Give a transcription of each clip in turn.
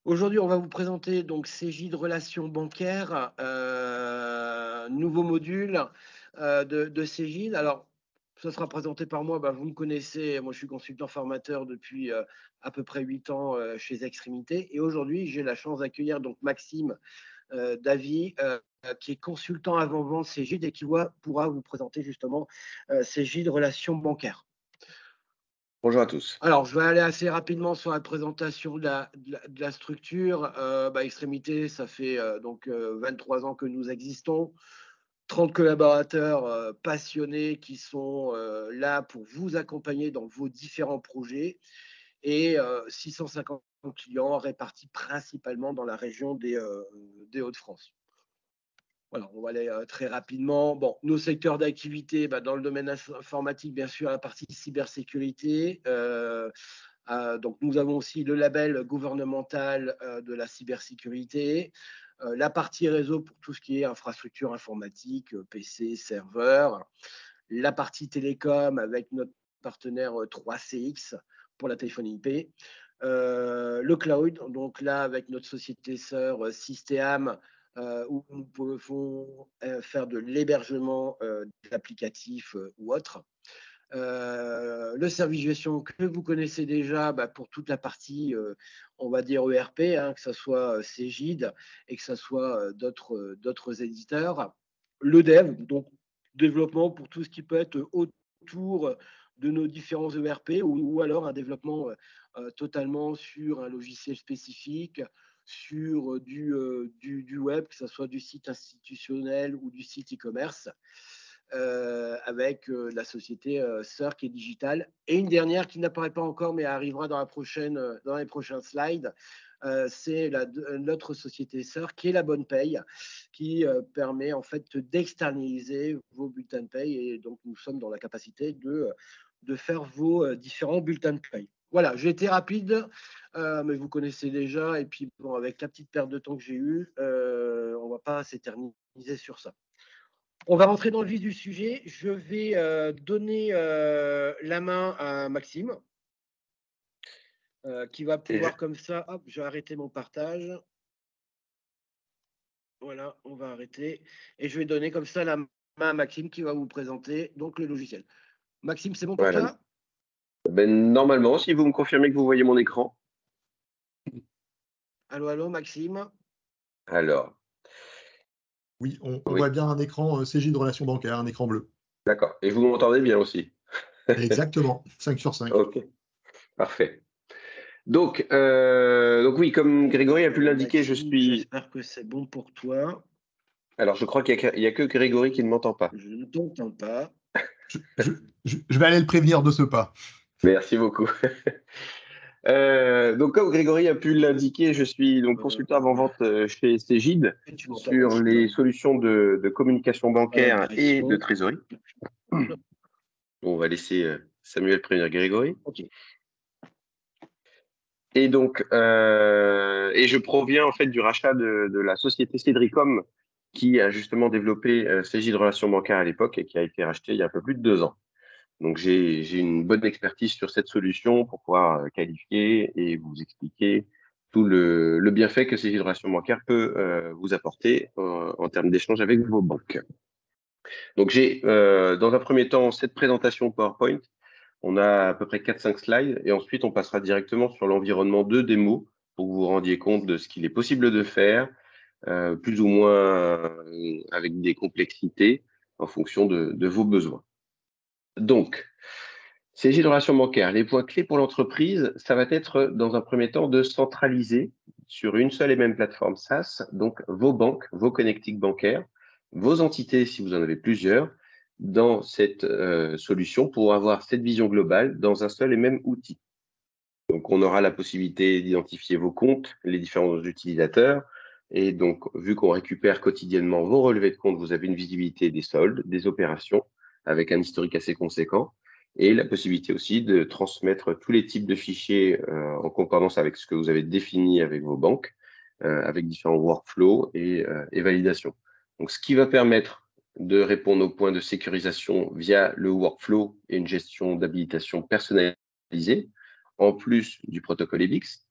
Aujourd'hui, on va vous présenter donc Cegid Relations bancaires, nouveau module de Cegid. Alors, ça sera présenté par moi. Bah, vous me connaissez, moi je suis consultant formateur depuis à peu près 8 ans chez Extrémité. Et aujourd'hui, j'ai la chance d'accueillir donc Maxime Davy, qui est consultant avant-vente Cegid et qui pourra vous présenter justement Cegid Relations bancaires. Bonjour à tous. Alors, je vais aller assez rapidement sur la présentation de la structure. Extrémité, ça fait donc 23 ans que nous existons. 30 collaborateurs passionnés qui sont là pour vous accompagner dans vos différents projets et 650 clients répartis principalement dans la région des Hauts-de-France. Voilà, on va aller très rapidement. Bon, nos secteurs d'activité, dans le domaine informatique, bien sûr, la partie cybersécurité. Donc, nous avons aussi le label gouvernemental de la cybersécurité, la partie réseau pour tout ce qui est infrastructure informatique, PC, serveur, la partie télécom avec notre partenaire 3CX pour la téléphonie IP, le cloud, donc là avec notre société sœur Systéam, où nous pouvons faire de l'hébergement d'applicatifs ou autres. Le service gestion que vous connaissez déjà pour toute la partie, on va dire ERP, hein, que ce soit Cegid et que ce soit d'autres éditeurs. Le dev, donc développement pour tout ce qui peut être autour de nos différents ERP ou alors un développement totalement sur un logiciel spécifique, sur du web, que ce soit du site institutionnel ou du site e-commerce, avec la société sœur qui est digitale. Et une dernière qui n'apparaît pas encore, mais arrivera dans les prochains slides, c'est notre société sœur qui est la Bonne Paye, qui permet en fait d'externaliser vos bulletins de paye. Et donc, nous sommes dans la capacité de faire vos différents bulletins de paye. Voilà, j'ai été rapide, mais vous connaissez déjà. Et puis, bon, avec la petite perte de temps que j'ai eue, on ne va pas s'éterniser sur ça. On va rentrer dans le vif du sujet. Je vais donner la main à Maxime, qui va Et je- pouvoir comme ça. Hop, je vais arrêter mon partage. Voilà, on va arrêter. Et je vais donner comme ça la main à Maxime qui va vous présenter donc le logiciel. Maxime, c'est bon pour voilà. toi? Normalement, si vous me confirmez que vous voyez mon écran. Allô, allô, Maxime. Alors, Oui, on oui, voit bien un écran CJ de relations bancaires, un écran bleu. d'accord. Et vous m'entendez bien aussi? Exactement, 5 sur 5. Ok, parfait. Donc oui, comme Grégory a pu l'indiquer, je Maxime, suis. j'espère que c'est bon pour toi. Alors, je crois qu'il y a que Grégory qui ne m'entend pas. Je ne t'entends pas. Je vais aller le prévenir de ce pas. Merci beaucoup. Donc, comme Grégory a pu l'indiquer, je suis donc consultant avant-vente chez Cegid Tu m'entends, sur Maxime? les solutions de communication Pas bancaire et de l'impression. trésorerie. On va laisser Samuel prévenir Grégory. Ok. Et donc, et je proviens en fait du rachat de la société Cedricom qui a justement développé Cegid Relations Bancaires à l'époque et qui a été racheté il y a un peu plus de 2 ans. Donc, j'ai une bonne expertise sur cette solution pour pouvoir qualifier et vous expliquer tout le bienfait que Cegid Relations Bancaires peut vous apporter en termes d'échange avec vos banques. Donc, j'ai dans un premier temps cette présentation PowerPoint. On a à peu près 4-5 slides et ensuite on passera directement sur l'environnement de démo pour que vous vous rendiez compte de ce qu'il est possible de faire, plus ou moins avec des complexités en fonction de vos besoins. Donc, CG de relations bancaires, les points clés pour l'entreprise, ça va être dans un premier temps de centraliser sur une seule et même plateforme SaaS, donc vos banques, vos connectiques bancaires, vos entités si vous en avez plusieurs, dans cette solution pour avoir cette vision globale dans un seul et même outil. Donc, on aura la possibilité d'identifier vos comptes, les différents utilisateurs. Et donc, vu qu'on récupère quotidiennement vos relevés de compte, vous avez une visibilité des soldes, des opérations, avec un historique assez conséquent. Et la possibilité aussi de transmettre tous les types de fichiers en concordance avec ce que vous avez défini avec vos banques, avec différents workflows et validations. Donc, ce qui va permettre de répondre aux points de sécurisation via le workflow et une gestion d'habilitation personnalisée, en plus du protocole EBIX.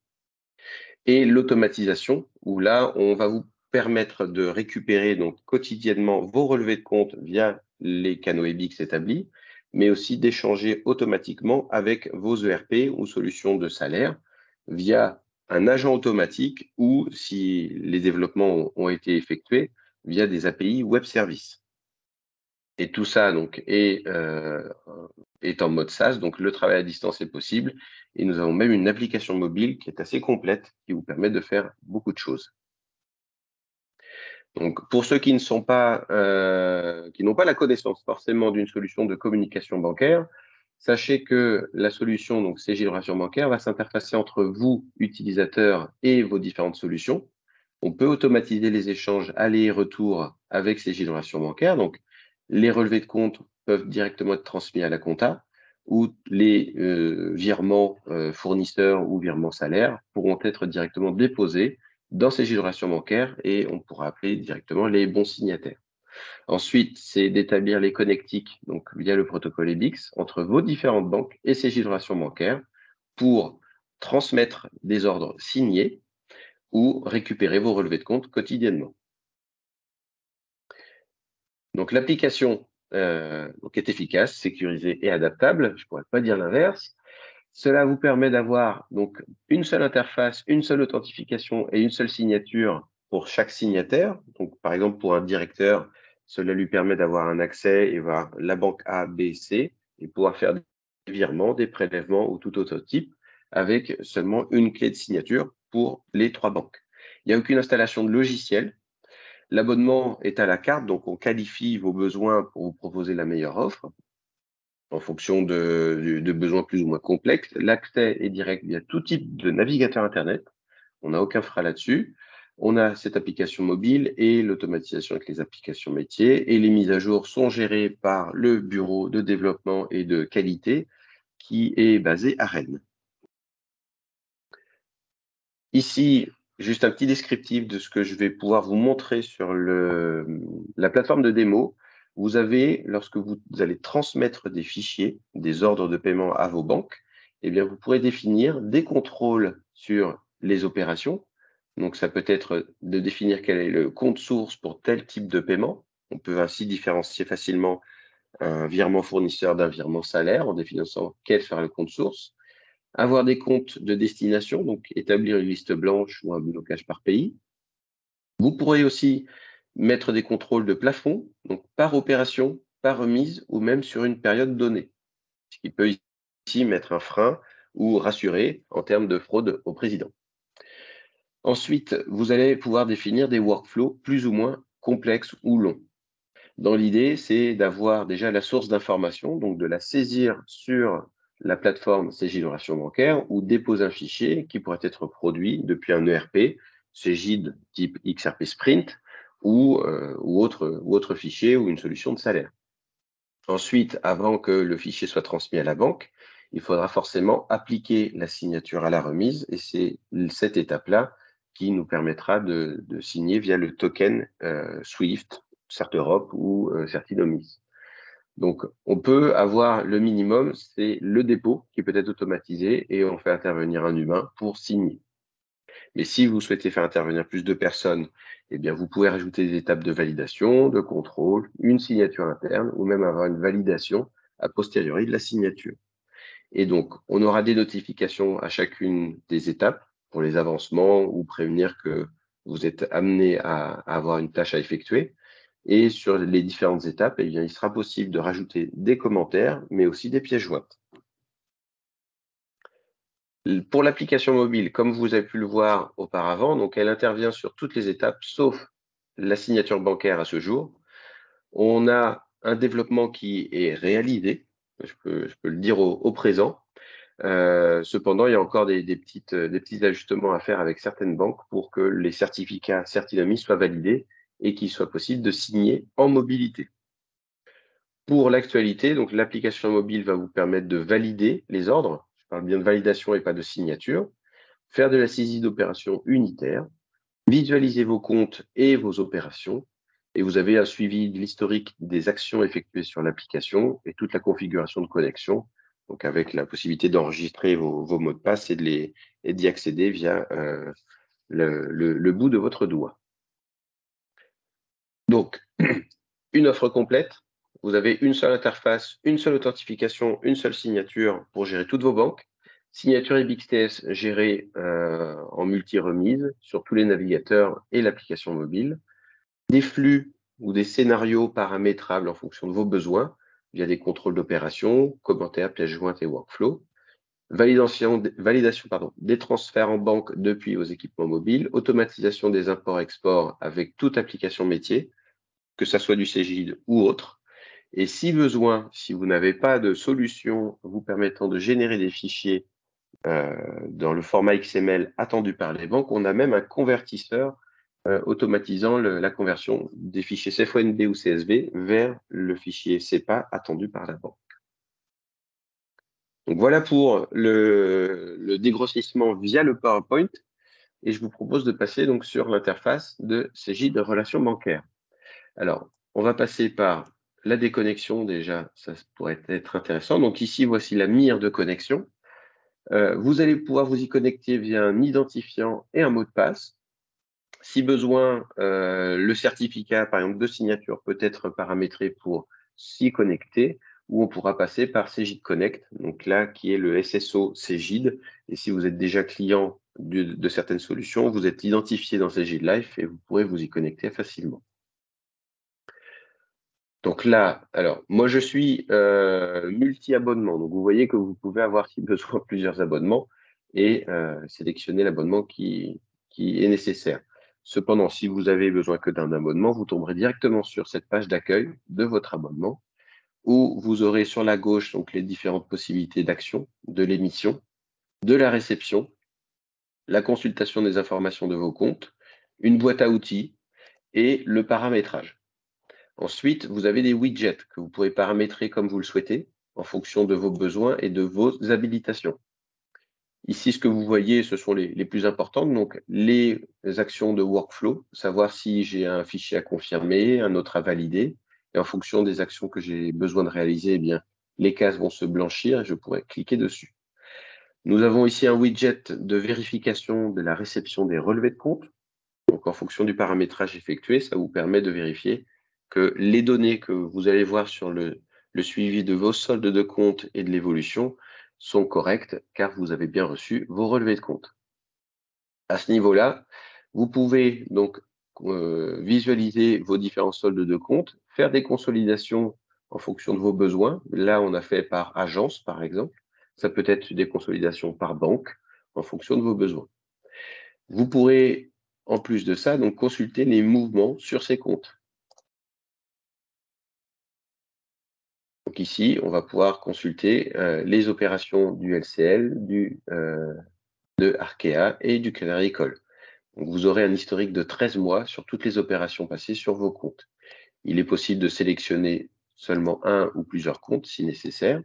Et l'automatisation, où là, on va vous permettre de récupérer donc quotidiennement vos relevés de compte via les canaux EBIX établis, mais aussi d'échanger automatiquement avec vos ERP ou solutions de salaire via un agent automatique ou, si les développements ont été effectués, via des API web services. Et tout ça donc est en mode SaaS, donc le travail à distance est possible. Et nous avons même une application mobile qui est assez complète, qui vous permet de faire beaucoup de choses. Donc, pour ceux qui ne sont pas, qui n'ont pas la connaissance forcément d'une solution de communication bancaire, sachez que la solution, donc CGI Relation Bancaire, va s'interfacer entre vous, utilisateurs, et vos différentes solutions. On peut automatiser les échanges aller et retour avec CGI Relation Bancaire. Donc, les relevés de compte peuvent directement être transmis à la compta, ou les virements fournisseurs ou virements salaires pourront être directement déposés dans ces générations bancaires et on pourra appeler directement les bons signataires. Ensuite, c'est d'établir les connectiques, donc via le protocole EBIX, entre vos différentes banques et ces générations bancaires pour transmettre des ordres signés ou récupérer vos relevés de compte quotidiennement. Donc l'application est efficace, sécurisée et adaptable, je ne pourrais pas dire l'inverse. Cela vous permet d'avoir donc une seule interface, une seule authentification et une seule signature pour chaque signataire. Donc, par exemple, pour un directeur, cela lui permet d'avoir un accès et voir la banque A, B, C et pouvoir faire des virements, des prélèvements ou tout autre type avec seulement une clé de signature pour les 3 banques. Il n'y a aucune installation de logiciel. L'abonnement est à la carte, donc on qualifie vos besoins pour vous proposer la meilleure offre en fonction de besoins plus ou moins complexes. L'accès est direct via tout type de navigateur Internet. On n'a aucun frein là-dessus. On a cette application mobile et l'automatisation avec les applications métiers. Et les mises à jour sont gérées par le bureau de développement et de qualité qui est basé à Rennes. Ici, juste un petit descriptif de ce que je vais pouvoir vous montrer sur la plateforme de démo. Vous avez, lorsque vous allez transmettre des fichiers, des ordres de paiement à vos banques, eh bien, vous pourrez définir des contrôles sur les opérations. Donc, ça peut être de définir quel est le compte source pour tel type de paiement. On peut ainsi différencier facilement un virement fournisseur d'un virement salaire en définissant quel sera le compte source. Avoir des comptes de destination, donc établir une liste blanche ou un blocage par pays. Vous pourrez aussi mettre des contrôles de plafond, donc par opération, par remise ou même sur une période donnée, ce qui peut ici mettre un frein ou rassurer en termes de fraude au président. Ensuite, vous allez pouvoir définir des workflows plus ou moins complexes ou longs. Dans l'idée, c'est d'avoir déjà la source d'information, donc de la saisir sur la plateforme CGID Relation Bancaire ou déposer un fichier qui pourrait être produit depuis un ERP, CGID type XRP Sprint ou autre fichier ou une solution de salaire. Ensuite, avant que le fichier soit transmis à la banque, il faudra forcément appliquer la signature à la remise et c'est cette étape-là qui nous permettra de signer via le token SWIFT, CertEurope ou Certinomis. Donc, on peut avoir le minimum, c'est le dépôt qui peut être automatisé et on fait intervenir un humain pour signer. Mais si vous souhaitez faire intervenir plus de personnes, eh bien, vous pouvez rajouter des étapes de validation, de contrôle, une signature interne ou même avoir une validation a posteriori de la signature. Et donc, on aura des notifications à chacune des étapes pour les avancements ou prévenir que vous êtes amené à avoir une tâche à effectuer. Et sur les différentes étapes, eh bien, il sera possible de rajouter des commentaires, mais aussi des pièces jointes. Pour l'application mobile, comme vous avez pu le voir auparavant, donc elle intervient sur toutes les étapes, sauf la signature bancaire à ce jour. On a un développement qui est réalisé, je peux le dire au présent. Cependant, il y a encore des petits ajustements à faire avec certaines banques pour que les certificats Certinomis soient validés et qu'il soit possible de signer en mobilité. Pour l'actualité, donc l'application mobile va vous permettre de valider les ordres. Je parle bien de validation et pas de signature. Faire de la saisie d'opérations unitaires, visualiser vos comptes et vos opérations. Et vous avez un suivi de l'historique des actions effectuées sur l'application et toute la configuration de connexion, donc avec la possibilité d'enregistrer vos mots de passe et d'y accéder via le bout de votre doigt. Donc, une offre complète. Vous avez une seule interface, une seule authentification, une seule signature pour gérer toutes vos banques. Signature EBIXTS gérée en multi-remise sur tous les navigateurs et l'application mobile. Des flux ou des scénarios paramétrables en fonction de vos besoins via des contrôles d'opération, commentaires, pièces jointes et workflow. Validation des transferts en banque depuis vos équipements mobiles. Automatisation des imports-exports avec toute application métier, que ça soit du Cegid ou autre. Et si besoin, si vous n'avez pas de solution vous permettant de générer des fichiers dans le format XML attendu par les banques, on a même un convertisseur automatisant la conversion des fichiers CFONB ou CSV vers le fichier CEPA attendu par la banque. Donc voilà pour le dégrossissement via le PowerPoint. Et je vous propose de passer donc sur l'interface de Cegid de relations bancaires. Alors, on va passer par la déconnexion déjà, ça pourrait être intéressant. Donc ici, voici la mire de connexion. Vous allez pouvoir vous y connecter via un identifiant et un mot de passe. Si besoin, le certificat, par exemple, de signature peut être paramétré pour s'y connecter, ou on pourra passer par Cegid Connect, donc là, qui est le SSO Cegid. Et si vous êtes déjà client de certaines solutions, vous êtes identifié dans Cegid Life et vous pourrez vous y connecter facilement. Donc là, alors, moi, je suis multi-abonnement. Donc, vous voyez que vous pouvez avoir, si besoin, plusieurs abonnements et sélectionner l'abonnement qui est nécessaire. Cependant, si vous avez besoin que d'un abonnement, vous tomberez directement sur cette page d'accueil de votre abonnement où vous aurez sur la gauche donc, les différentes possibilités d'action, de l'émission, de la réception, la consultation des informations de vos comptes, une boîte à outils et le paramétrage. Ensuite, vous avez des widgets que vous pourrez paramétrer comme vous le souhaitez en fonction de vos besoins et de vos habilitations. Ici, ce que vous voyez, ce sont les plus importantes. Donc, les actions de workflow, savoir si j'ai un fichier à confirmer, un autre à valider. Et en fonction des actions que j'ai besoin de réaliser, eh bien, les cases vont se blanchir et je pourrai cliquer dessus. Nous avons ici un widget de vérification de la réception des relevés de compte. Donc, en fonction du paramétrage effectué, ça vous permet de vérifier que les données que vous allez voir sur le suivi de vos soldes de compte et de l'évolution sont correctes car vous avez bien reçu vos relevés de compte. À ce niveau-là, vous pouvez donc visualiser vos différents soldes de compte, faire des consolidations en fonction de vos besoins. Là, on a fait par agence, par exemple. Ça peut être des consolidations par banque en fonction de vos besoins. Vous pourrez, en plus de ça, donc consulter les mouvements sur ces comptes. Donc ici, on va pouvoir consulter les opérations du LCL, de Arkea et du Crédit Agricole. Donc vous aurez un historique de 13 mois sur toutes les opérations passées sur vos comptes. Il est possible de sélectionner seulement un ou plusieurs comptes si nécessaire.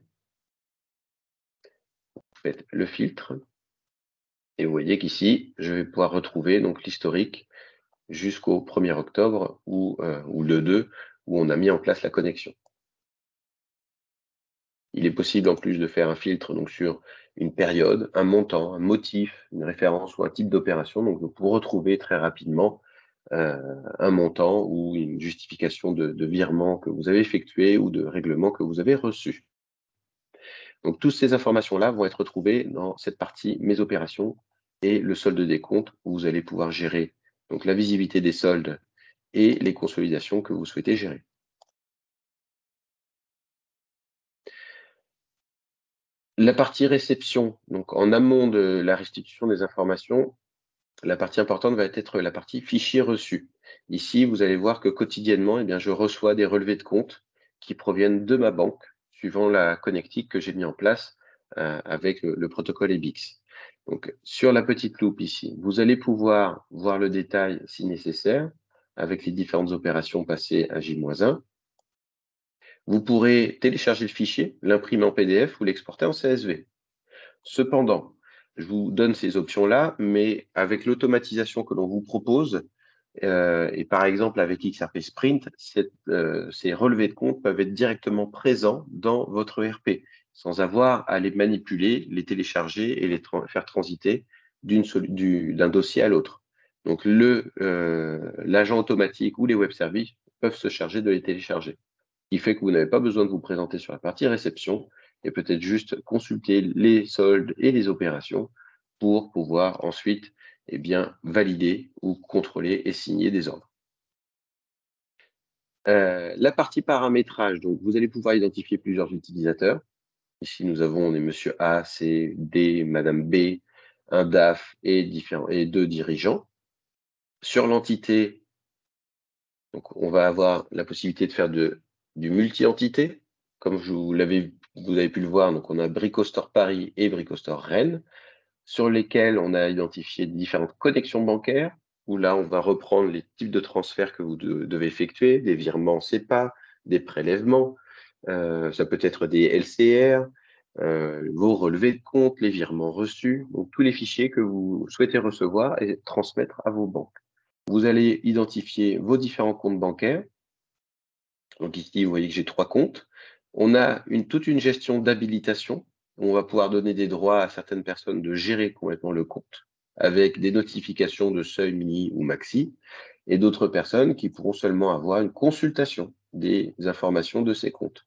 Vous faites le filtre et vous voyez qu'ici, je vais pouvoir retrouver donc l'historique jusqu'au 1er octobre ou le 2 où on a mis en place la connexion. Il est possible en plus de faire un filtre donc, sur une période, un montant, un motif, une référence ou un type d'opération. Donc, vous retrouvez très rapidement un montant ou une justification de virement que vous avez effectué ou de règlement que vous avez reçu. Donc, toutes ces informations-là vont être retrouvées dans cette partie Mes opérations et le solde des comptes où vous allez pouvoir gérer donc, la visibilité des soldes et les consolidations que vous souhaitez gérer. La partie réception, donc en amont de la restitution des informations, la partie importante va être la partie fichier reçu. Ici, vous allez voir que quotidiennement, eh bien, je reçois des relevés de compte qui proviennent de ma banque, suivant la connectique que j'ai mis en place avec le protocole EBIX. Donc, sur la petite loupe ici, vous allez pouvoir voir le détail si nécessaire, avec les différentes opérations passées à J-1. Vous pourrez télécharger le fichier, l'imprimer en PDF ou l'exporter en CSV. Cependant, je vous donne ces options-là, mais avec l'automatisation que l'on vous propose, et par exemple avec XRP Sprint, ces relevés de compte peuvent être directement présents dans votre ERP, sans avoir à les manipuler, les télécharger et les faire transiter d'un dossier à l'autre. Donc, l'agent automatique ou les web services peuvent se charger de les télécharger. Ce qui fait que vous n'avez pas besoin de vous présenter sur la partie réception et peut-être juste consulter les soldes et les opérations pour pouvoir ensuite valider ou contrôler et signer des ordres. La partie paramétrage, donc vous allez pouvoir identifier plusieurs utilisateurs. Ici, nous avons monsieur A, C, D, madame B, un DAF et 2 dirigeants. Sur l'entité, donc on va avoir la possibilité de faire du multi-entité. Comme vous avez pu le voir, donc on a Bricostore Paris et Bricostore Rennes, sur lesquels on a identifié différentes connexions bancaires, où là, on va reprendre les types de transferts que vous devez effectuer, des virements CEPA, des prélèvements, ça peut être des LCR, vos relevés de compte, les virements reçus, donc tous les fichiers que vous souhaitez recevoir et transmettre à vos banques. Vous allez identifier vos différents comptes bancaires. Donc ici, vous voyez que j'ai 3 comptes. On a toute une gestion d'habilitation. On va pouvoir donner des droits à certaines personnes de gérer complètement le compte avec des notifications de seuil mini ou maxi et d'autres personnes qui pourront seulement avoir une consultation des informations de ces comptes.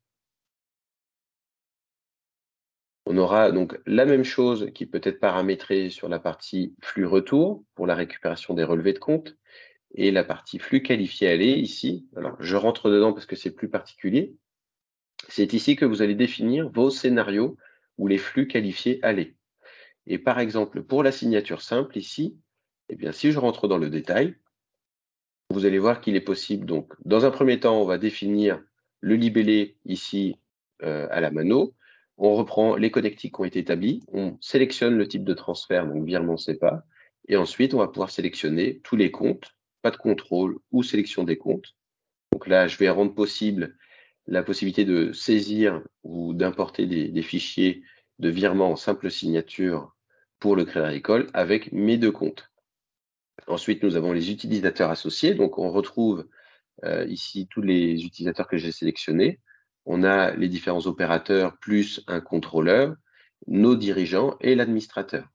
On aura donc la même chose qui peut être paramétrée sur la partie flux retour pour la récupération des relevés de compte et la partie flux qualifié aller ici. Alors, je rentre dedans parce que c'est plus particulier. C'est ici que vous allez définir vos scénarios ou les flux qualifiés aller. Et par exemple, pour la signature simple ici, si je rentre dans le détail, vous allez voir qu'il est possible. Donc, dans un premier temps, on va définir le libellé ici à la mano. On reprend les connectiques qui ont été établis. On sélectionne le type de transfert, donc virement CEPA. Et ensuite, on va pouvoir sélectionner tous les comptes, pas de contrôle ou sélection des comptes. Donc là, je vais rendre possible la possibilité de saisir ou d'importer des fichiers de virement en simple signature pour le Crédit Agricole avec mes 2 comptes. Ensuite, nous avons les utilisateurs associés. Donc, on retrouve ici tous les utilisateurs que j'ai sélectionnés. On a les différents opérateurs plus un contrôleur, nos dirigeants et l'administrateur.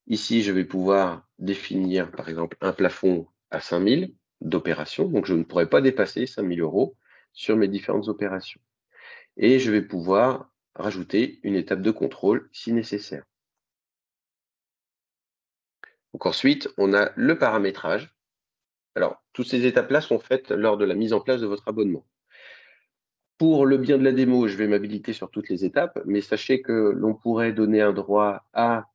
Ici, je vais pouvoir définir, par exemple, un plafond à 5 000 d'opérations. Donc, je ne pourrai pas dépasser 5 000 € sur mes différentes opérations. Et je vais pouvoir rajouter une étape de contrôle si nécessaire. Donc ensuite, on a le paramétrage. Alors, toutes ces étapes-là sont faites lors de la mise en place de votre abonnement. Pour le bien de la démo, je vais m'habiliter sur toutes les étapes, mais sachez que l'on pourrait donner un droit à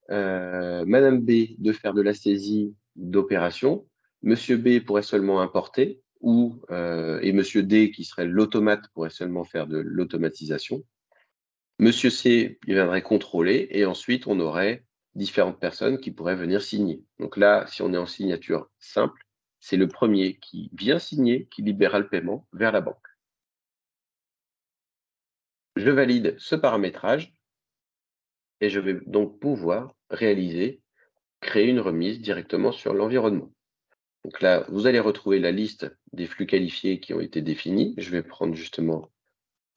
Madame B de faire de la saisie d'opération, Monsieur B pourrait seulement importer, et Monsieur D, qui serait l'automate, pourrait seulement faire de l'automatisation. Monsieur C, il viendrait contrôler, et ensuite, on aurait différentes personnes qui pourraient venir signer. Donc là, si on est en signature simple, c'est le premier qui vient signer, qui libérera le paiement vers la banque. Je valide ce paramétrage, et je vais donc pouvoir créer une remise directement sur l'environnement. Donc là, vous allez retrouver la liste des flux qualifiés qui ont été définis. Je vais prendre justement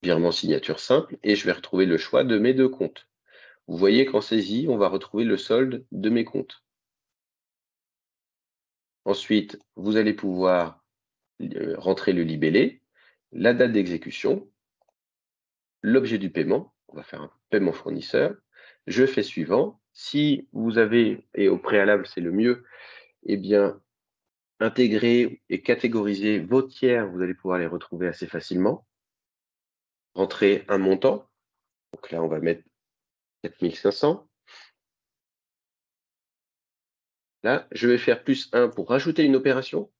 virement signature simple et je vais retrouver le choix de mes 2 comptes. Vous voyez qu'en saisie, on va retrouver le solde de mes comptes. Ensuite, vous allez pouvoir rentrer le libellé, la date d'exécution, l'objet du paiement. On va faire un paiement fournisseur. Je fais suivant. Si vous avez, et au préalable, c'est le mieux, intégrer et catégoriser vos tiers, vous allez pouvoir les retrouver assez facilement. Rentrer un montant. Donc là, on va mettre 4 500. Là, je vais faire +1 pour rajouter une opération.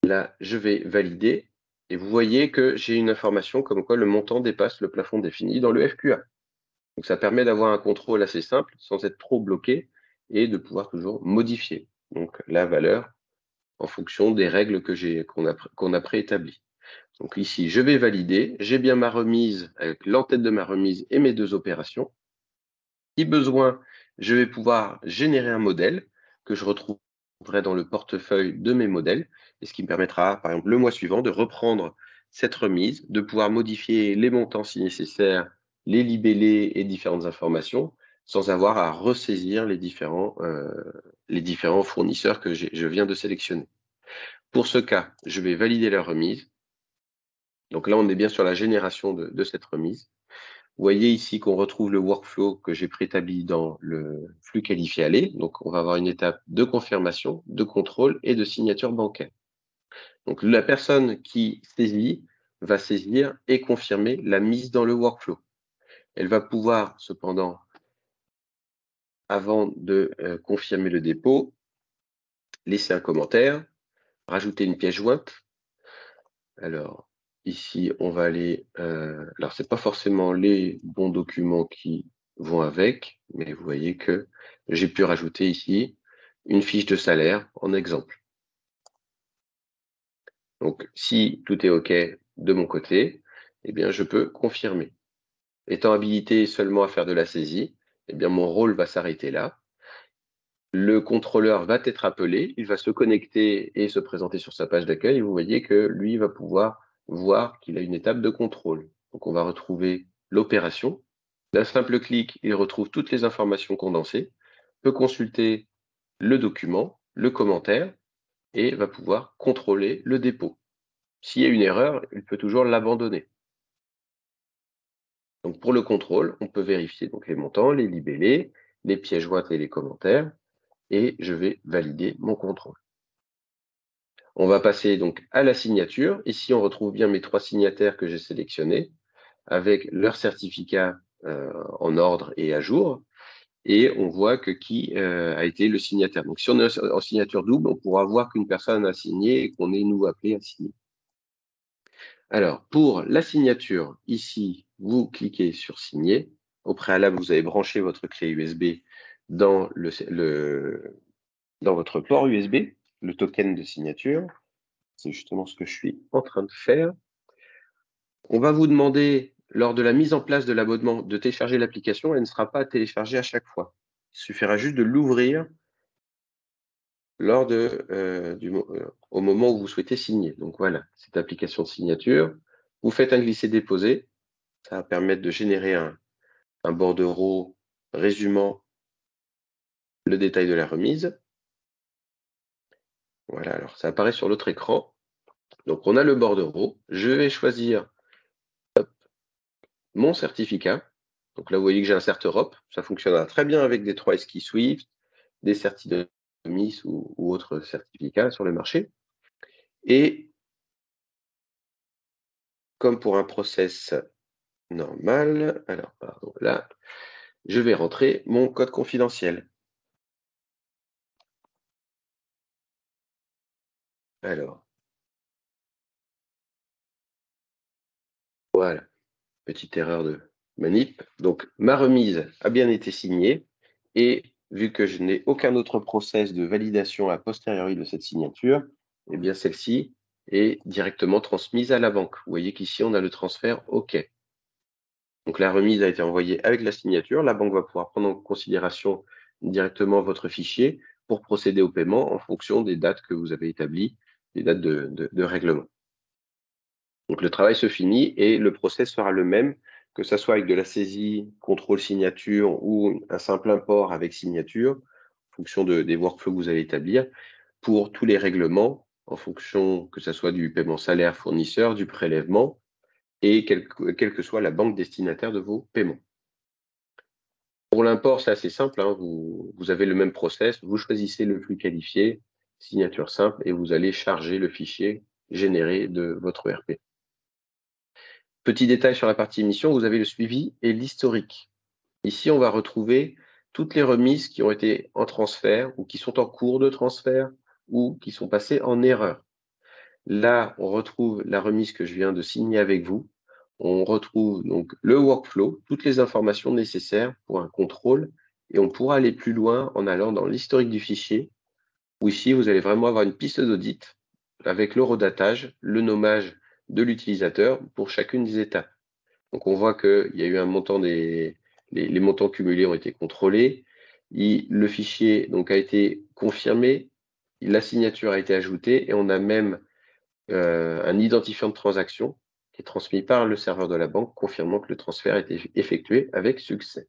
Là, je vais valider. Et vous voyez que j'ai une information comme quoi le montant dépasse le plafond défini dans le FQA. Donc ça permet d'avoir un contrôle assez simple sans être trop bloqué et de pouvoir toujours modifier donc la valeur en fonction des règles qu'on a préétablies. Donc ici, je vais valider. J'ai bien ma remise avec l'entête de ma remise et mes 2 opérations. Si besoin, je vais pouvoir générer un modèle que je retrouverai dans le portefeuille de mes modèles et ce qui me permettra, par exemple, le mois suivant, de reprendre cette remise, de pouvoir modifier les montants si nécessaire, les libellés et différentes informations sans avoir à ressaisir les différents fournisseurs que je viens de sélectionner. Pour ce cas, je vais valider la remise. Donc là, on est bien sur la génération de cette remise. Vous voyez ici qu'on retrouve le workflow que j'ai préétabli dans le flux qualifié aller. Donc, on va avoir une étape de confirmation, de contrôle et de signature bancaire. Donc, la personne qui saisit va saisir et confirmer la mise dans le workflow. Elle va pouvoir, cependant, avant de confirmer le dépôt, laisser un commentaire, rajouter une pièce jointe. Alors, ici, on va aller... alors, ce n'est pas forcément les bons documents qui vont avec, mais vous voyez que j'ai pu rajouter ici une fiche de salaire en exemple. Donc, si tout est OK de mon côté, eh bien, je peux confirmer. Étant habilité seulement à faire de la saisie, eh bien, mon rôle va s'arrêter là. Le contrôleur va être appelé, il va se connecter et se présenter sur sa page d'accueil. Vous voyez que lui va pouvoir voir qu'il a une étape de contrôle. Donc, on va retrouver l'opération. D'un simple clic, il retrouve toutes les informations condensées, peut consulter le document, le commentaire et va pouvoir contrôler le dépôt. S'il y a une erreur, il peut toujours l'abandonner. Donc, pour le contrôle, on peut vérifier donc les montants, les libellés, les pièces jointes et les commentaires et je vais valider mon contrôle. On va passer donc à la signature. Ici, on retrouve bien mes 3 signataires que j'ai sélectionnés avec leur certificat en ordre et à jour. Et on voit que qui a été le signataire. Donc, si on est en signature double, on pourra voir qu'une personne a signé et qu'on est nous appelé à signer. Alors, pour la signature, ici, vous cliquez sur signer. Au préalable, vous avez branché votre clé USB dans votre port USB, le token de signature. C'est justement ce que je suis en train de faire. On va vous demander, lors de la mise en place de l'abonnement, de télécharger l'application. Elle ne sera pas téléchargée à chaque fois. Il suffira juste de l'ouvrir au moment où vous souhaitez signer. Donc voilà, cette application de signature. Vous faites un glisser-déposer. Ça va permettre de générer un bordereau résumant le détail de la remise. Voilà, alors ça apparaît sur l'autre écran. Donc on a le bordereau. Je vais choisir mon certificat. Donc là, vous voyez que j'ai un Cert Europe. Ça fonctionnera très bien avec des 3SKI Swift, des certis de MIS ou autres certificats sur le marché. Et comme pour un process normal, alors pardon, là, je vais rentrer mon code confidentiel. Alors, voilà, petite erreur de manip. Donc, ma remise a bien été signée et vu que je n'ai aucun autre process de validation a posteriori de cette signature, eh bien celle-ci est directement transmise à la banque. Vous voyez qu'ici, on a le transfert OK. Donc, la remise a été envoyée avec la signature. La banque va pouvoir prendre en considération directement votre fichier pour procéder au paiement en fonction des dates que vous avez établies, des dates de règlement. Donc, le travail se finit et le process sera le même, que ce soit avec de la saisie, contrôle signature ou un simple import avec signature, en fonction des workflows que vous allez établir, pour tous les règlements, en fonction que ce soit du paiement salaire fournisseur, du prélèvement, et quelle que soit la banque destinataire de vos paiements. Pour l'import, c'est assez simple, hein, vous avez le même process, vous choisissez le flux qualifié, signature simple, et vous allez charger le fichier généré de votre ERP. Petit détail sur la partie émission, vous avez le suivi et l'historique. Ici, on va retrouver toutes les remises qui ont été en transfert ou qui sont en cours de transfert ou qui sont passées en erreur. Là, on retrouve la remise que je viens de signer avec vous. On retrouve donc le workflow, toutes les informations nécessaires pour un contrôle et on pourra aller plus loin en allant dans l'historique du fichier où ici, vous allez vraiment avoir une piste d'audit avec le redatage, le nommage de l'utilisateur pour chacune des étapes. Donc, on voit qu'il y a eu un montant les montants cumulés ont été contrôlés. Le fichier donc, a été confirmé, la signature a été ajoutée et on a même un identifiant de transaction est transmis par le serveur de la banque, confirmant que le transfert a été effectué avec succès.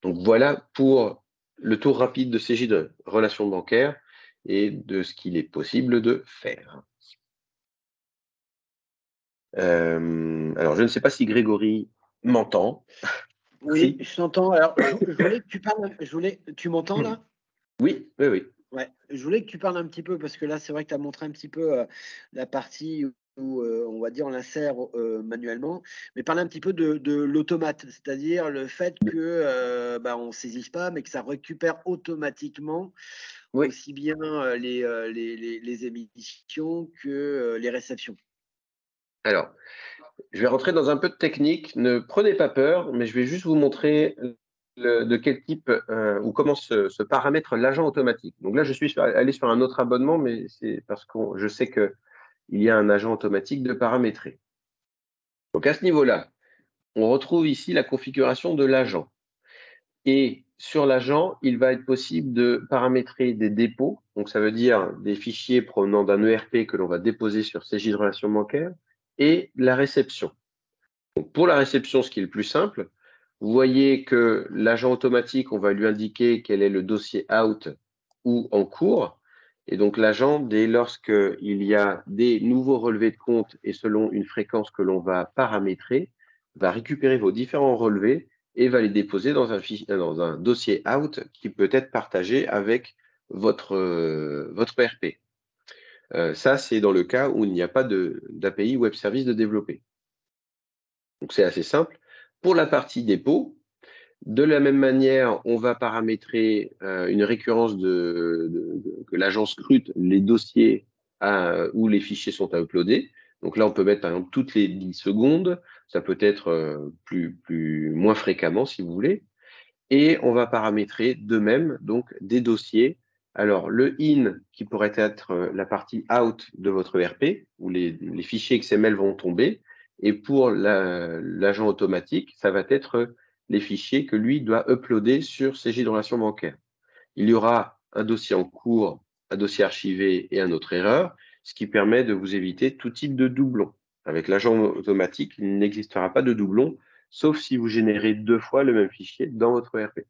Donc voilà pour le tour rapide de CJ de relations bancaires et de ce qu'il est possible de faire. Alors, je ne sais pas si Grégory m'entend. Oui, je t'entends. Alors, je voulais que tu parles. Tu m'entends là? Oui, oui, oui. Ouais, je voulais que tu parles un petit peu parce que là, c'est vrai que tu as montré un petit peu la partie où on va dire on l'insère manuellement, mais parle un petit peu de l'automate, c'est-à-dire le fait que on ne saisisse pas, mais que ça récupère automatiquement Oui. aussi bien les émissions que les réceptions. Alors, je vais rentrer dans un peu de technique. Ne prenez pas peur, mais je vais juste vous montrer de quel type ou comment se paramètre l'agent automatique. Donc là, je suis allé sur un autre abonnement, mais c'est parce que je sais qu'il y a un agent automatique de paramétrer. Donc à ce niveau-là, on retrouve ici la configuration de l'agent. Et sur l'agent, il va être possible de paramétrer des dépôts. Donc ça veut dire des fichiers provenant d'un ERP que l'on va déposer sur CJ de relations bancaires et la réception. Donc pour la réception, ce qui est le plus simple, vous voyez que l'agent automatique, on va lui indiquer quel est le dossier out ou en cours. Et donc l'agent, dès lorsqu'il y a des nouveaux relevés de compte et selon une fréquence que l'on va paramétrer, va récupérer vos différents relevés et va les déposer dans un dossier out qui peut être partagé avec votre ERP. Ça, c'est dans le cas où il n'y a pas d'API web service de développer. Donc, c'est assez simple. Pour la partie dépôt, de la même manière, on va paramétrer une récurrence que l'agent scrute les dossiers où les fichiers sont à uploader. Donc là, on peut mettre par exemple toutes les 10 secondes. Ça peut être moins fréquemment si vous voulez. Et on va paramétrer de même donc des dossiers. Alors, le in qui pourrait être la partie out de votre ERP, où les fichiers XML vont tomber. Et pour l'agent automatique, ça va être les fichiers que lui doit uploader sur CJ de relations bancaires. Il y aura un dossier en cours, un dossier archivé et un autre erreur, ce qui permet de vous éviter tout type de doublon. Avec l'agent automatique, il n'existera pas de doublon, sauf si vous générez 2 fois le même fichier dans votre ERP.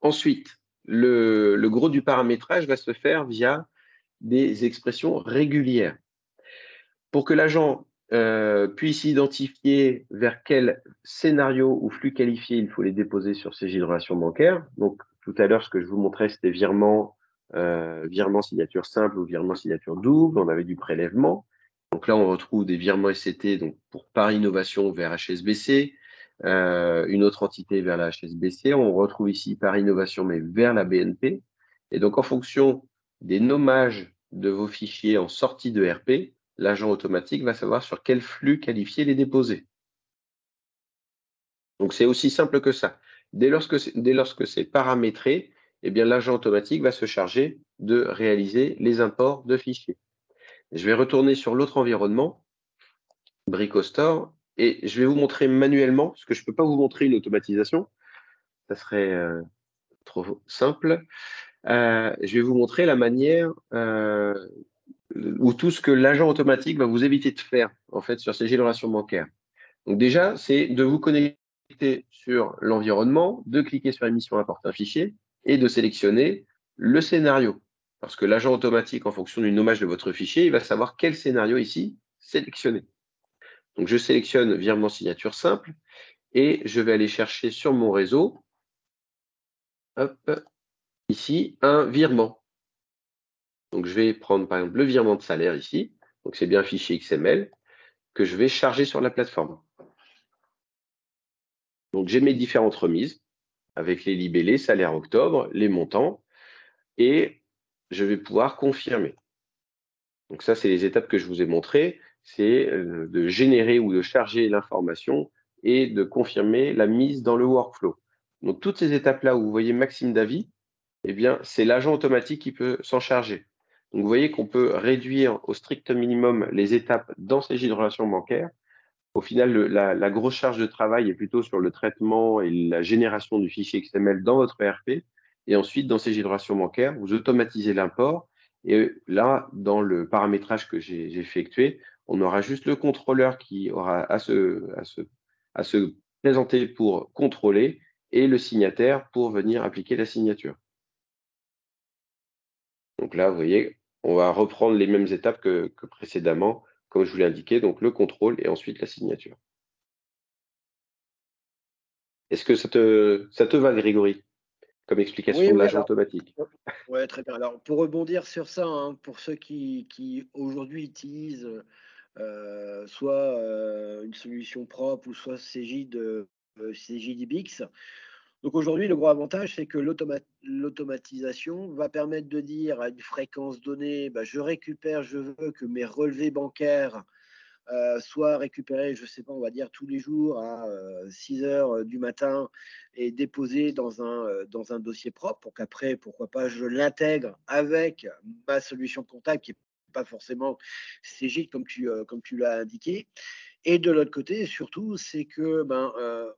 Ensuite, le gros du paramétrage va se faire via des expressions régulières. Pour que l'agent puisse identifier vers quel scénario ou flux qualifié il faut les déposer sur CJ de relations bancaires. Donc, tout à l'heure, ce que je vous montrais, c'était virement signature simple ou virement signature double. On avait du prélèvement. Donc là, on retrouve des virements SCT donc pour par innovation vers HSBC, une autre entité vers la HSBC. On retrouve ici par innovation, mais vers la BNP. Et donc, en fonction des nommages de vos fichiers en sortie de RP, l'agent automatique va savoir sur quel flux qualifié les déposer. Donc, c'est aussi simple que ça. Dès lorsque c'est paramétré, eh bien, l'agent automatique va se charger de réaliser les imports de fichiers. Je vais retourner sur l'autre environnement, Bricostore, et je vais vous montrer manuellement, parce que je ne peux pas vous montrer une automatisation, ça serait trop simple. Je vais vous montrer la manière ou tout ce que l'agent automatique va vous éviter de faire en fait sur CJ de relations bancaires. Donc déjà, c'est de vous connecter sur l'environnement, de cliquer sur émission importe un fichier et de sélectionner le scénario. Parce que l'agent automatique, en fonction du nommage de votre fichier, il va savoir quel scénario ici sélectionner. Donc je sélectionne virement signature simple et je vais aller chercher sur mon réseau, hop, ici, un virement. Donc je vais prendre par exemple le virement de salaire ici. Donc c'est bien un fichier XML que je vais charger sur la plateforme. Donc j'ai mes différentes remises avec les libellés, salaire octobre, les montants, et je vais pouvoir confirmer. Donc ça, c'est les étapes que je vous ai montrées, c'est de générer ou de charger l'information et de confirmer la mise dans le workflow. Donc toutes ces étapes-là où vous voyez Maxime Davy, eh bien, c'est l'agent automatique qui peut s'en charger. Donc vous voyez qu'on peut réduire au strict minimum les étapes dans CJ de relations bancaires. Au final, la grosse charge de travail est plutôt sur le traitement et la génération du fichier XML dans votre ERP. Et ensuite, dans CJ de relations bancaires, vous automatisez l'import Et là, dans le paramétrage que j'ai effectué, on aura juste le contrôleur qui aura à se présenter pour contrôler et le signataire pour venir appliquer la signature. Donc là, vous voyez, on va reprendre les mêmes étapes que précédemment, comme je vous l'ai indiqué, donc le contrôle et ensuite la signature. Est-ce que ça te va, Grégory, comme explication Oui, de oui, l'agent alors, automatique? ouais, très bien. Alors, pour rebondir sur ça, hein, pour ceux qui aujourd'hui utilisent soit une solution propre ou soit CJDBX. Donc aujourd'hui, le gros avantage, c'est que l'automatisation va permettre de dire à une fréquence donnée, bah, je veux que mes relevés bancaires soient récupérés, je ne sais pas, on va dire tous les jours à 6 heures du matin et déposés dans un dossier propre pour qu'après, pourquoi pas, je l'intègre avec ma solution comptable qui n'est pas forcément CJ comme tu l'as indiqué. Et de l'autre côté, surtout, c'est que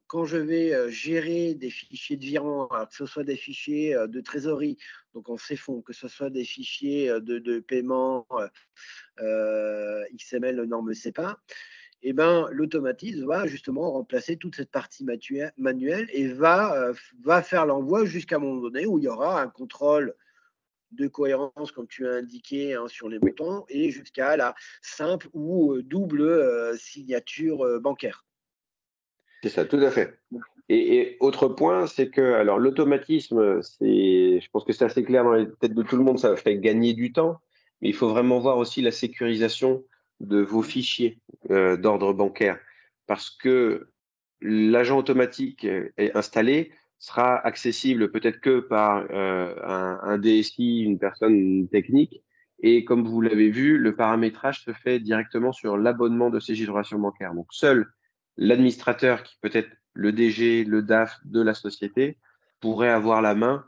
quand je vais gérer des fichiers de virement, alors que ce soit des fichiers de trésorerie, donc en CFON, que ce soit des fichiers de paiement XML norme CEPA, et l'automatisme va justement remplacer toute cette partie manuelle et va faire l'envoi jusqu'à un moment donné où il y aura un contrôle de cohérence, comme tu as indiqué, hein, sur les Oui, montants, et jusqu'à la simple ou double signature bancaire. c'est ça, tout à fait. Et autre point, c'est que alors l'automatisme, je pense que c'est assez clair dans les têtes de tout le monde, ça fait gagner du temps, mais il faut vraiment voir aussi la sécurisation de vos fichiers d'ordre bancaire, parce que l'agent automatique est installé sera accessible peut-être que par un DSI, une personne technique, et comme vous l'avez vu, le paramétrage se fait directement sur l'abonnement de ces relations bancaires. Donc seul l'administrateur, qui peut être le DG, le DAF de la société, pourrait avoir la main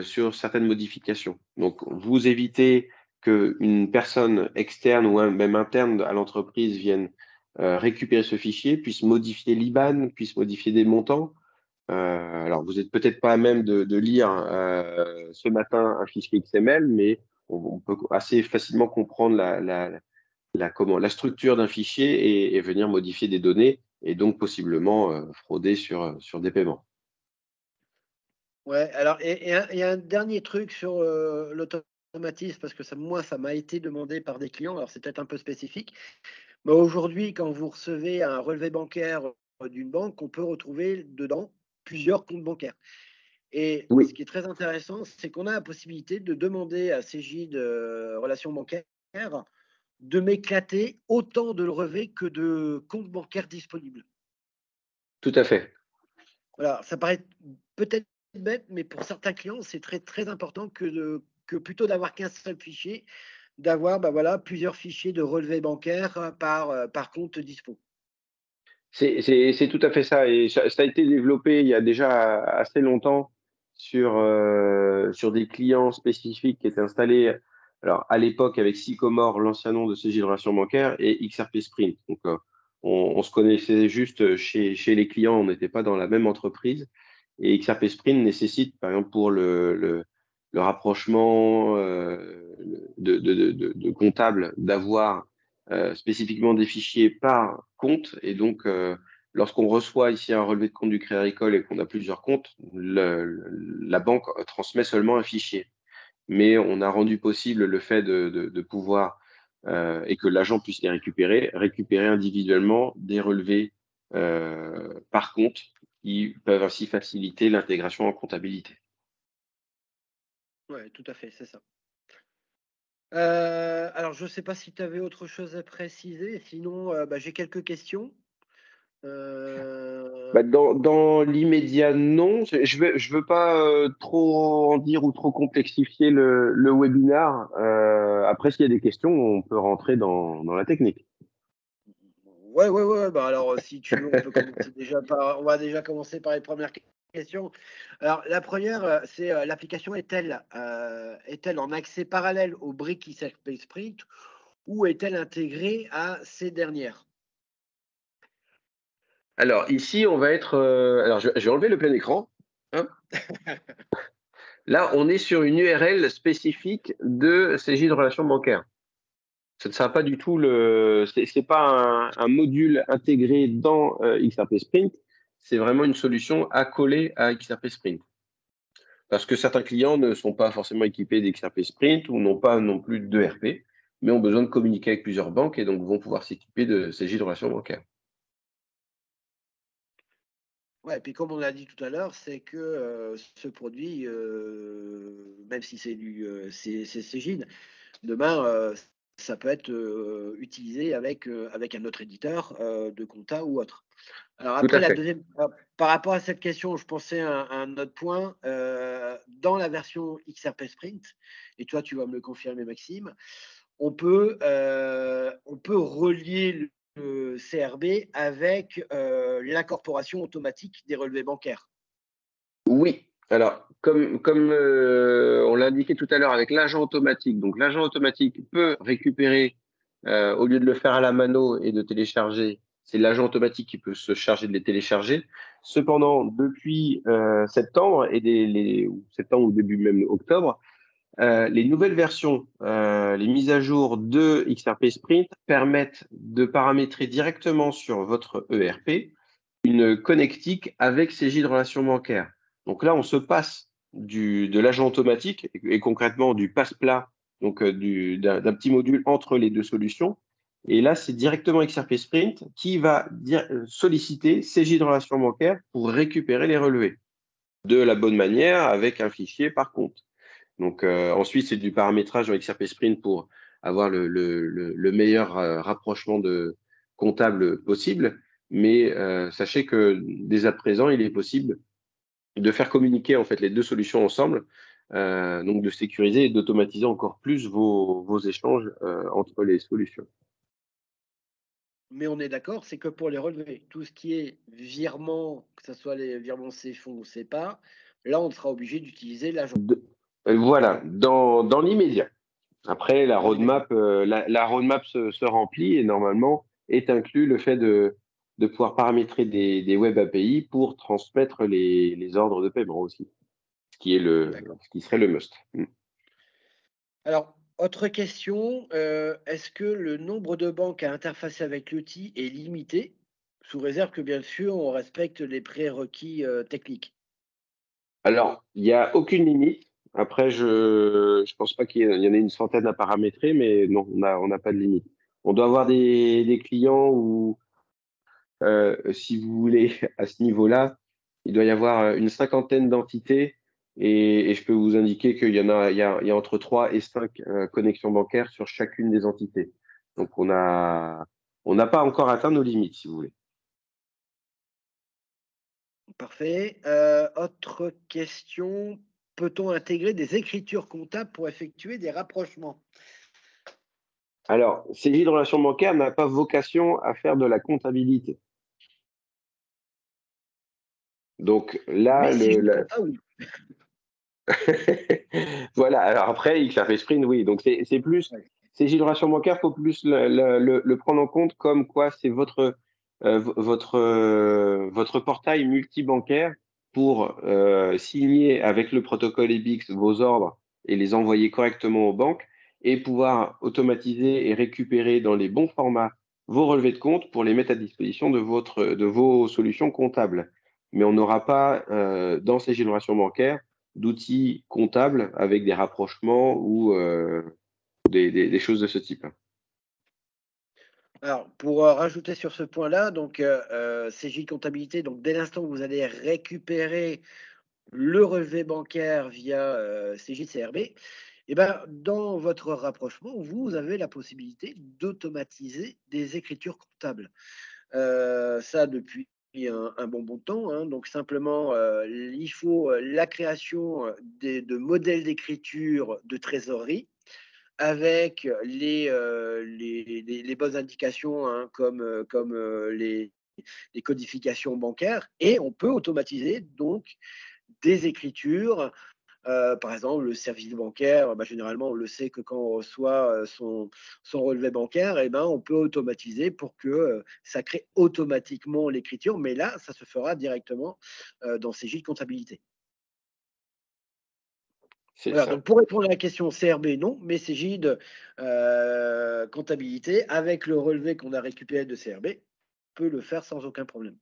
sur certaines modifications. Donc, vous évitez qu'une personne externe ou même interne à l'entreprise vienne récupérer ce fichier, puisse modifier l'IBAN, puisse modifier des montants. Alors, vous n'êtes peut-être pas à même de lire ce matin un fichier XML, mais on peut assez facilement comprendre la structure d'un fichier et venir modifier des données et donc possiblement frauder sur des paiements. Ouais, alors, et un dernier truc sur l'automatisme, parce que moi, ça m'a été demandé par des clients, alors c'est peut-être un peu spécifique, mais aujourd'hui, quand vous recevez un relevé bancaire d'une banque, on peut retrouver dedans plusieurs comptes bancaires. Et ce Oui, qui est très intéressant, c'est qu'on a la possibilité de demander à CJ de relations bancaires de m'éclater autant de relevés que de comptes bancaires disponibles. tout à fait. Voilà, ça paraît peut-être bête, mais pour certains clients, c'est très, très important que plutôt d'avoir qu'un seul fichier, d'avoir plusieurs fichiers de relevés bancaires par compte dispo. C'est tout à fait ça. Et ça a été développé il y a déjà assez longtemps sur des clients spécifiques qui étaient installés alors, à l'époque avec Sycomore, l'ancien nom de CJ de relations bancaires, et XRP Sprint. Donc, on se connaissait juste chez les clients, on n'était pas dans la même entreprise. Et XRP Sprint nécessite, par exemple, pour le rapprochement de comptables, d'avoir spécifiquement des fichiers par compte. Et donc, lorsqu'on reçoit ici un relevé de compte du Crédit Agricole et qu'on a plusieurs comptes, la banque transmet seulement un fichier. Mais on a rendu possible le fait de pouvoir, et que l'agent puisse les récupérer individuellement des relevés par compte qui peuvent ainsi faciliter l'intégration en comptabilité. Oui, tout à fait, c'est ça. Alors, je ne sais pas si tu avais autre chose à préciser. Sinon, j'ai quelques questions. Bah, dans l'immédiat, non. Je veux pas trop en dire ou trop complexifier le webinaire. Après, s'il y a des questions, on peut rentrer dans la technique. Ouais, ouais, ouais. Alors, si tu veux, on va déjà commencer par les premières questions. Alors, la première, c'est l'application est-elle en accès parallèle aux briques XRP Sprint ou est-elle intégrée à ces dernières? Alors ici, on va être. Alors, je vais enlever le plein écran. Hein. Là, on est sur une URL spécifique de CJ de relations bancaires. Ce ne sera pas du tout c'est pas un module intégré dans XRP Sprint. C'est vraiment une solution accolée à XRP Sprint. Parce que certains clients ne sont pas forcément équipés d'XRP Sprint ou n'ont pas non plus d'ERP, mais ont besoin de communiquer avec plusieurs banques et donc vont pouvoir s'équiper de CJ de relations bancaires. Ouais, et puis comme on l'a dit tout à l'heure, c'est que ce produit, même si c'est c'est Cegid, demain, ça peut être utilisé avec un autre éditeur de compta ou autre. Alors Tout après, à fait. par rapport à cette question, je pensais à un autre point. Dans la version XRP Sprint, et toi tu vas me le confirmer, Maxime, on peut relier le CRB avec l'incorporation automatique des relevés bancaires. Oui. Alors, comme on l'a indiqué tout à l'heure avec l'agent automatique, donc l'agent automatique peut récupérer, au lieu de le faire à la mano et de télécharger, c'est l'agent automatique qui peut se charger de les télécharger. Cependant, depuis septembre septembre ou début même octobre, les nouvelles versions, les mises à jour de XRP Sprint permettent de paramétrer directement sur votre ERP une connectique avec CJ de relations bancaires. Donc là, on se passe de l'agent automatique et concrètement du passe-plat, donc d'un petit module entre les deux solutions. Et là, c'est directement XRP Sprint qui va solliciter CJ de relations bancaires pour récupérer les relevés de la bonne manière avec un fichier par compte. Donc ensuite, c'est du paramétrage dans XRP Sprint pour avoir le meilleur rapprochement de comptable possible. Mais sachez que dès à présent, il est possible de faire communiquer en fait les deux solutions ensemble, donc de sécuriser et d'automatiser encore plus vos échanges entre les solutions. Mais on est d'accord, c'est que pour les relevés, tout ce qui est virement, que ce soit les virements CFON ou CEPA, là, on sera obligé d'utiliser l'agent. Voilà, dans l'immédiat. Après, la roadmap, la roadmap se remplit et normalement est inclus le fait de pouvoir paramétrer des web API pour transmettre les ordres de paiement aussi, ce qui serait le must. Alors, autre question, est-ce que le nombre de banques à interfacer avec l'outil est limité, sous réserve que bien sûr on respecte les prérequis techniques? Alors, il n'y a aucune limite. Après, je pense pas qu'il y en ait une centaine à paramétrer, mais non, on n'a pas de limite. On doit avoir des clients où, si vous voulez, à ce niveau-là, il doit y avoir une cinquantaine d'entités et je peux vous indiquer qu'il y a entre 3 et 5 connexions bancaires sur chacune des entités. Donc, on n'a pas encore atteint nos limites, si vous voulez. Parfait. Autre question, peut-on intégrer des écritures comptables pour effectuer des rapprochements? Alors, CJ de relations bancaires n'a pas vocation à faire de la comptabilité. Donc là, Oui, si je ne pas, oui. voilà. Alors après, XRP Sprint, oui. Donc c'est plus, Ouais. CJ de relations bancaires, faut plus le prendre en compte comme quoi c'est votre portail multibancaire pour signer avec le protocole EBIX vos ordres et les envoyer correctement aux banques et pouvoir automatiser et récupérer dans les bons formats vos relevés de compte pour les mettre à disposition de vos solutions comptables. Mais on n'aura pas dans ces générations bancaires d'outils comptables avec des rapprochements ou des choses de ce type. Alors, pour rajouter sur ce point-là, donc CJ Comptabilité, donc dès l'instant où vous allez récupérer le relevé bancaire via CJCRB, et ben, dans votre rapprochement, vous avez la possibilité d'automatiser des écritures comptables. Ça depuis un bon bout de temps, hein. Donc simplement, il faut la création de modèles d'écriture de trésorerie avec les bonnes indications, hein, comme les codifications bancaires, et on peut automatiser donc des écritures. Par exemple, le service bancaire, bah, généralement, on le sait que quand on reçoit son relevé bancaire, eh ben, on peut automatiser pour que ça crée automatiquement l'écriture. Mais là, ça se fera directement dans CJ de comptabilité. C'est Voilà, ça. donc pour répondre à la question CRB, non, mais Cégide comptabilité, avec le relevé qu'on a récupéré de CRB, peut le faire sans aucun problème.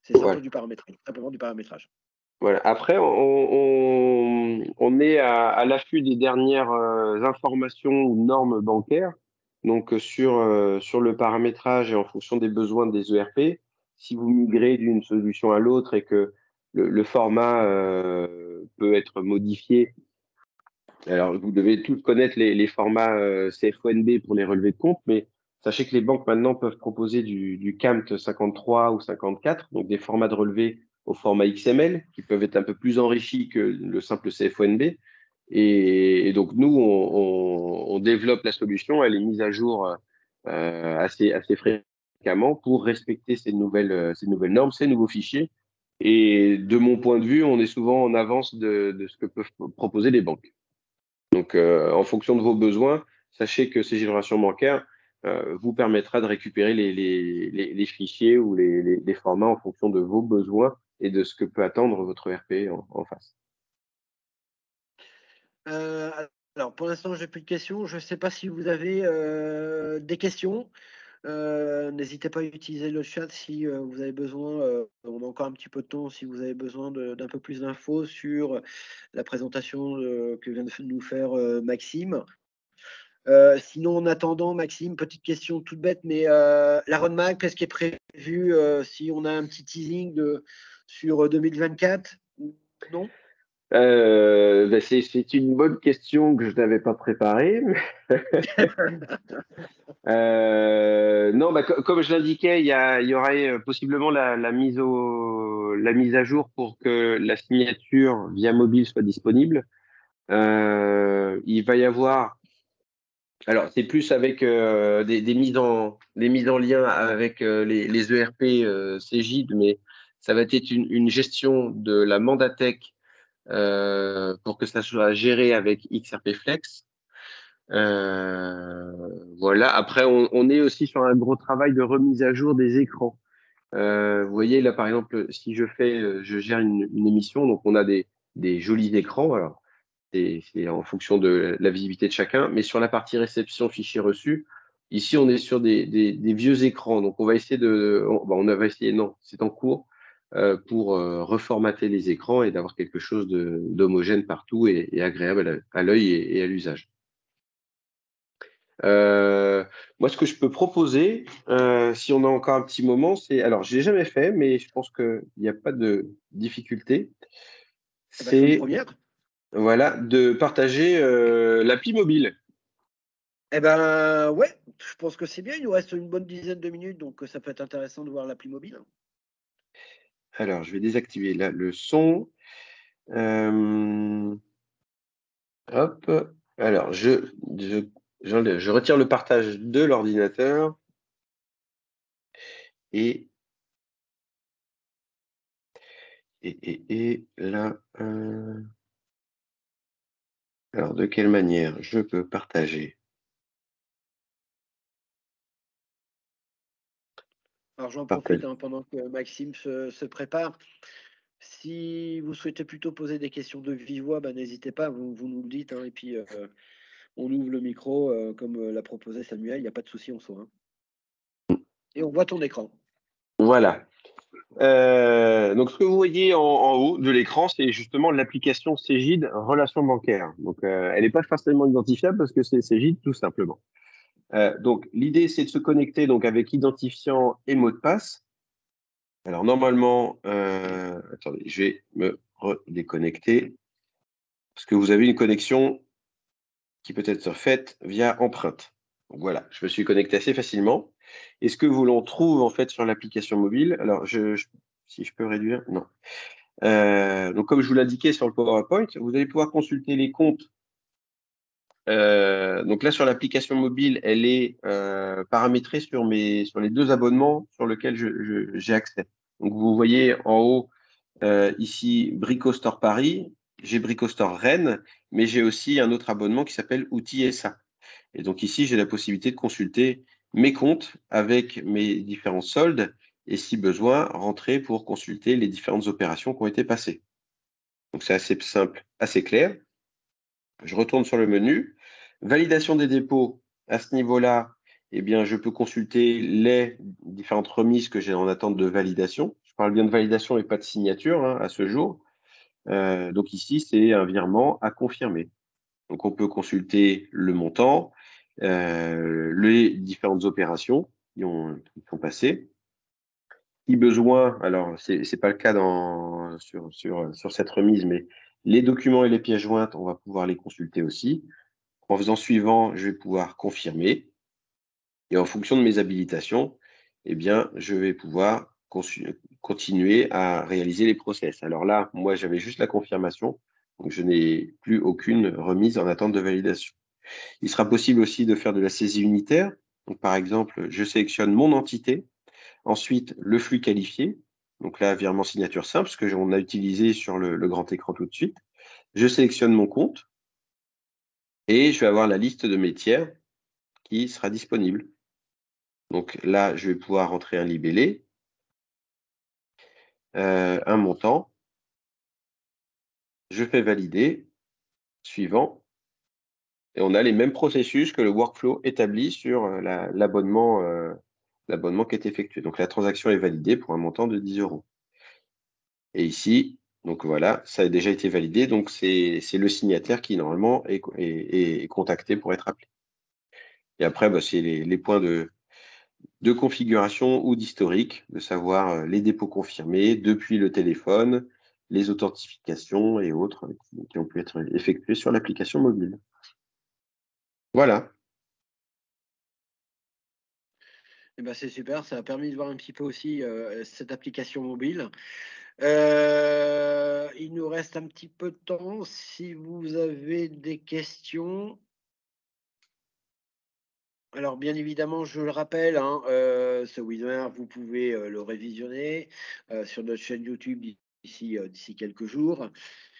C'est Voilà. simplement du paramétrage. Voilà. Après, on est à l'affût des dernières informations ou normes bancaires. Donc, sur le paramétrage et en fonction des besoins des ERP, si vous migrez d'une solution à l'autre et que le format peut être modifié. Alors, vous devez tous connaître les formats CFONB pour les relevés de compte, mais sachez que les banques maintenant peuvent proposer du CAMT 53 ou 54, donc des formats de relevés au format XML, qui peuvent être un peu plus enrichis que le simple CFONB. Et donc, nous, on développe la solution, elle est mise à jour assez fréquemment pour respecter ces nouvelles normes, ces nouveaux fichiers. Et de mon point de vue, on est souvent en avance de ce que peuvent proposer les banques. Donc, en fonction de vos besoins, sachez que Cégide Relations Bancaires vous permettra de récupérer les fichiers ou les formats en fonction de vos besoins et de ce que peut attendre votre ERP en face. Alors, pour l'instant, je n'ai plus de questions. Je ne sais pas si vous avez des questions. N'hésitez pas à utiliser le chat si vous avez besoin. On a encore un petit peu de temps si vous avez besoin d'un peu plus d'infos sur la présentation que vient de nous faire Maxime. Sinon, en attendant, Maxime, petite question toute bête, mais la roadmap, qu'est-ce qui est prévu si on a un petit teasing sur 2024 ou non? C'est une bonne question que je n'avais pas préparée. Non, comme je l'indiquais, il y aurait possiblement la mise à jour pour que la signature via mobile soit disponible. Il va y avoir, alors c'est plus avec des mises en lien avec les ERP Cégide, mais ça va être une gestion de la Mandatech pour que ça soit géré avec XRP Flex. Voilà. Après, on est aussi sur un gros travail de remise à jour des écrans. Vous voyez là, par exemple, si je gère une émission, donc on a des jolis écrans. Alors, c'est en fonction de la visibilité de chacun, mais sur la partie réception fichier reçu, ici on est sur des vieux écrans. Donc on va essayer non, c'est en cours pour reformater les écrans et d'avoir quelque chose d'homogène partout et agréable à l'œil et à l'usage. Moi, ce que je peux proposer, si on a encore un petit moment, alors je l'ai jamais fait, mais je pense qu'il n'y a pas de difficulté. C'est une C'est première. voilà, de partager l'appli mobile. Eh ben ouais, je pense que c'est bien. Il nous reste une bonne dizaine de minutes, donc ça peut être intéressant de voir l'appli mobile. Alors, je vais désactiver là le son. Hop. Alors, je retire le partage de l'ordinateur et là. Alors, de quelle manière je peux partager? Alors j'en profite pendant que Maxime se prépare. Si vous souhaitez plutôt poser des questions de vive voix, n'hésitez pas, vous nous le dites, hein, et puis on ouvre le micro comme l'a proposé Samuel, il n'y a pas de souci, on saura. Et on voit ton écran. Voilà. Donc, ce que vous voyez en haut de l'écran, c'est justement l'application Cégide Relations Bancaires. Donc, elle n'est pas facilement identifiable parce que c'est Cégide tout simplement. Donc, l'idée, c'est de se connecter donc avec identifiant et mot de passe. Alors, normalement, attendez, je vais me redéconnecter parce que vous avez une connexion qui peut être faite via empreinte. Donc, voilà, je me suis connecté assez facilement. Et ce que l'on trouve en fait sur l'application mobile, alors, si je peux réduire, non. Donc, comme je vous l'indiquais sur le PowerPoint, vous allez pouvoir consulter les comptes. Donc là, sur l'application mobile, elle est paramétrée sur les deux abonnements sur lesquels j'ai accès. Donc, vous voyez en haut ici Bricostore Paris, j'ai Bricostore Rennes, mais j'ai aussi un autre abonnement qui s'appelle Outils SA. Et donc ici, j'ai la possibilité de consulter mes comptes avec mes différents soldes et si besoin, rentrer pour consulter les différentes opérations qui ont été passées. Donc c'est assez simple, assez clair. Je retourne sur le menu. Validation des dépôts. À ce niveau-là, eh bien, je peux consulter les différentes remises que j'ai en attente de validation. Je parle bien de validation et pas de signature hein, à ce jour. Donc ici, c'est un virement à confirmer. Donc on peut consulter le montant, les différentes opérations qui sont passées. Si besoin, alors c'est pas le cas sur cette remise, mais les documents et les pièces jointes, on va pouvoir les consulter aussi. En faisant suivant, je vais pouvoir confirmer. Et en fonction de mes habilitations, eh bien, je vais pouvoir continuer à réaliser les process. Alors là, moi, j'avais juste la confirmation, donc je n'ai plus aucune remise en attente de validation. Il sera possible aussi de faire de la saisie unitaire. Donc, par exemple, je sélectionne mon entité, ensuite le flux qualifié. Donc là, virement signature simple, ce que on a utilisé sur le grand écran tout de suite. Je sélectionne mon compte et je vais avoir la liste de mes tiers qui sera disponible. Donc là, je vais pouvoir rentrer un libellé, un montant. Je fais valider, suivant. Et on a les mêmes processus que le workflow établi sur l'abonnement qui est effectué. Donc la transaction est validée pour un montant de 10 €. Et ici, donc voilà, ça a déjà été validé. Donc c'est le signataire qui normalement est contacté pour être appelé. Et après, bah, c'est les points de configuration ou d'historique, de savoir les dépôts confirmés depuis le téléphone, les authentifications et autres qui ont pu être effectuées sur l'application mobile. Voilà. Eh ben, c'est super, ça a permis de voir un petit peu aussi cette application mobile. Il nous reste un petit peu de temps. Si vous avez des questions, alors bien évidemment, je le rappelle, hein, ce webinaire, vous pouvez le révisionner sur notre chaîne YouTube d'ici quelques jours.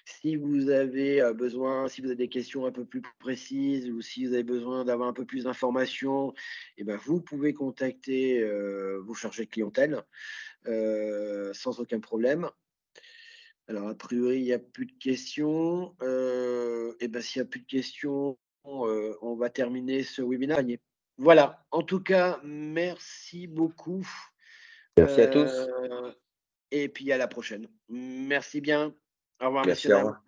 Si vous avez besoin, si vous avez des questions un peu plus précises ou si vous avez besoin d'avoir un peu plus d'informations, eh ben, vous pouvez contacter vos chargés de clientèle sans aucun problème. Alors, a priori, il n'y a plus de questions. Et ben, s'il n'y a plus de questions, on va terminer ce webinaire. Voilà. En tout cas, merci beaucoup. Merci à tous. Et puis à la prochaine. Merci bien. Au revoir, messieurs, Merci, au dames. revoir.